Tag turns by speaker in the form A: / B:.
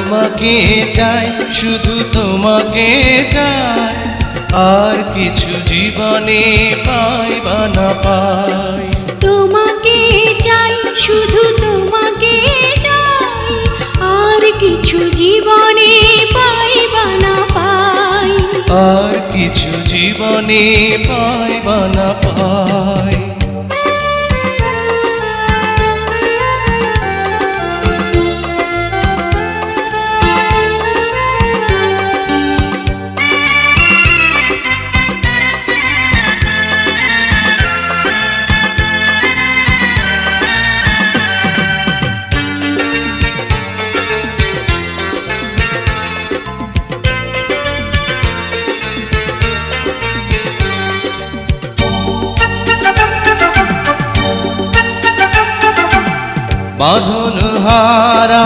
A: তোমাকে চাই, শুধু তোমাকে চাই, আর কিছু জীবনে পাই বা না পাই।
B: তোমাকে চাই, শুধু তোমাকে চাই, আর কিছু জীবনে পাই বা না পাই।
A: আর কিছু জীবনে পাই বা না পাই। বাঁধন হারা